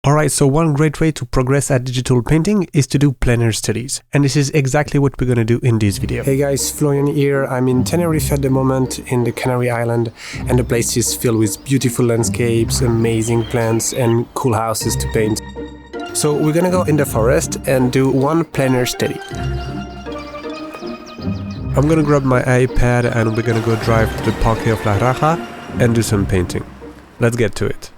Alright, so one great way to progress at digital painting is to do plein studies. And this is exactly what we're gonna do in this video. Hey guys, Florian here. I'm in Tenerife at the moment in the Canary Island, and the place is filled with beautiful landscapes, amazing plants and cool houses to paint. So we're gonna go in the forest and do one plein study. I'm gonna grab my iPad and we're gonna go drive to the Parque of La Raja and do some painting. Let's get to it.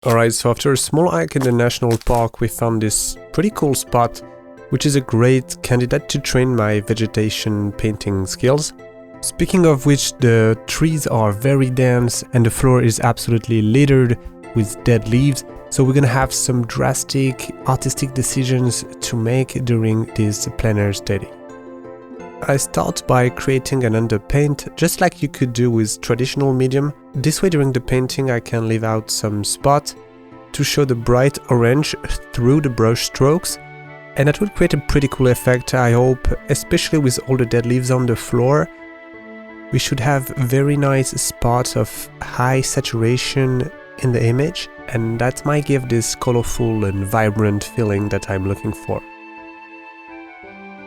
Alright, so after a small hike in the national park, we found this pretty cool spot, which is a great candidate to train my vegetation painting skills. Speaking of which, the trees are very dense and the floor is absolutely littered with dead leaves, so we're gonna have some drastic artistic decisions to make during this plein study. I start by creating an underpaint, just like you could do with traditional medium. This way during the painting I can leave out some spots to show the bright orange through the brush strokes, and that would create a pretty cool effect, I hope, especially with all the dead leaves on the floor. We should have very nice spots of high saturation in the image, and that might give this colorful and vibrant feeling that I'm looking for.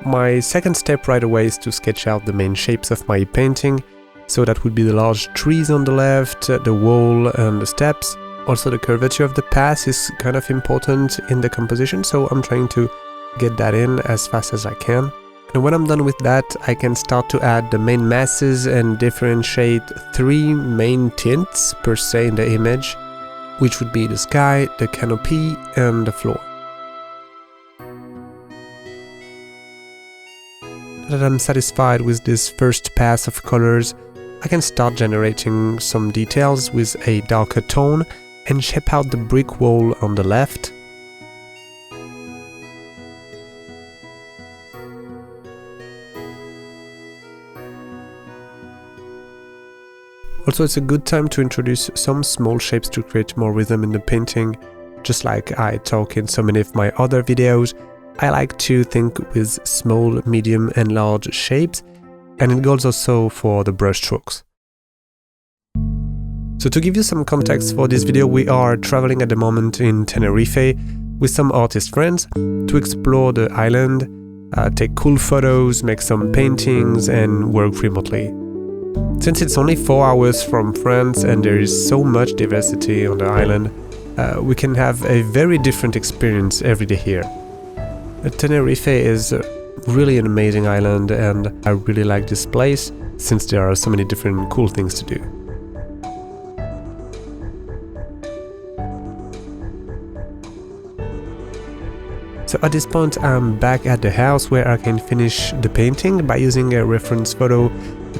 My second step right away is to sketch out the main shapes of my painting, so that would be the large trees on the left, the wall and the steps. Also the curvature of the path is kind of important in the composition, so I'm trying to get that in as fast as I can. And when I'm done with that, I can start to add the main masses and differentiate three main tints per se in the image, which would be the sky, the canopy and the floor. Now that I'm satisfied with this first pass of colors, I can start generating some details with a darker tone and shape out the brick wall on the left. Also, it's a good time to introduce some small shapes to create more rhythm in the painting. Just like I talk in so many of my other videos, I like to think with small, medium and large shapes, and it goes also for the brush strokes. So to give you some context for this video, we are traveling at the moment in Tenerife with some artist friends to explore the island, take cool photos, make some paintings and work remotely. Since it's only 4 hours from France and there is so much diversity on the island, we can have a very different experience every day here. Tenerife is really an amazing island and I really like this place since there are so many different cool things to do. So at this point I'm back at the house where I can finish the painting by using a reference photo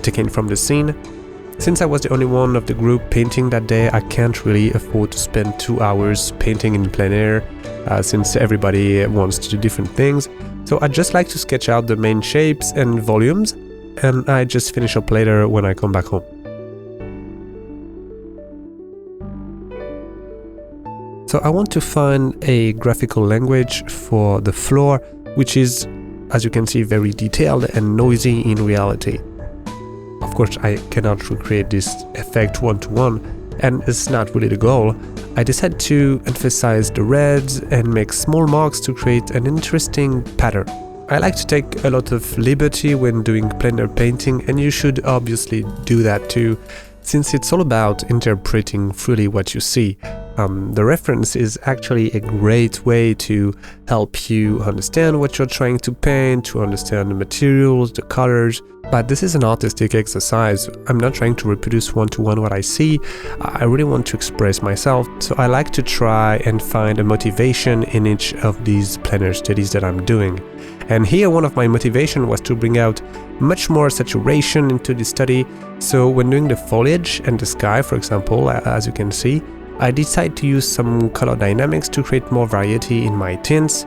taken from the scene. Since I was the only one of the group painting that day, I can't really afford to spend 2 hours painting in plein air, since everybody wants to do different things. So I just like to sketch out the main shapes and volumes, and I just finish up later when I come back home. So I want to find a graphical language for the floor, which is, as you can see, very detailed and noisy in reality. Of course, I cannot recreate this effect one-to-one, and it's not really the goal. I decided to emphasize the reds and make small marks to create an interesting pattern. I like to take a lot of liberty when doing plein painting, and you should obviously do that too, since it's all about interpreting fully what you see. The reference is actually a great way to help you understand what you're trying to paint, to understand the materials, the colors. But this is an artistic exercise. I'm not trying to reproduce one-to-one what I see. I really want to express myself, so I like to try and find a motivation in each of these plein studies that I'm doing. And here one of my motivation was to bring out much more saturation into the study. So when doing the foliage and the sky, for example, as you can see, I decided to use some color dynamics to create more variety in my tints.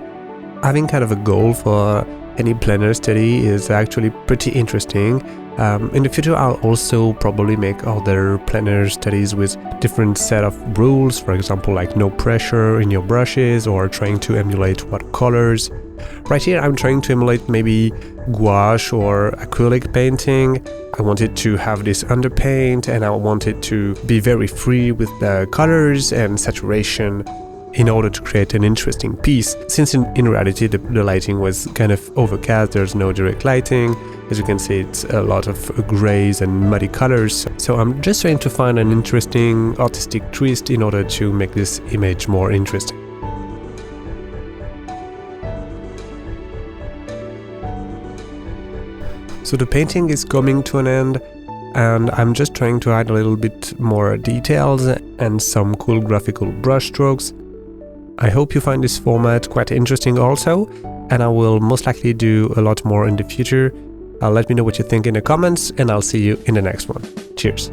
Having kind of a goal for any plein study is actually pretty interesting. In the future I'll also probably make other plein studies with different set of rules, for example like no pressure in your brushes or trying to emulate watercolors. Right here I'm trying to emulate maybe gouache or acrylic painting. I wanted to have this underpaint and I wanted to be very free with the colors and saturation in order to create an interesting piece. Since in reality the lighting was kind of overcast, there's no direct lighting. As you can see, it's a lot of grays and muddy colors. So I'm just trying to find an interesting artistic twist in order to make this image more interesting. So the painting is coming to an end, and I'm just trying to add a little bit more details and some cool graphical brush strokes. I hope you find this format quite interesting also, and I will most likely do a lot more in the future. Let me know what you think in the comments, and I'll see you in the next one. Cheers!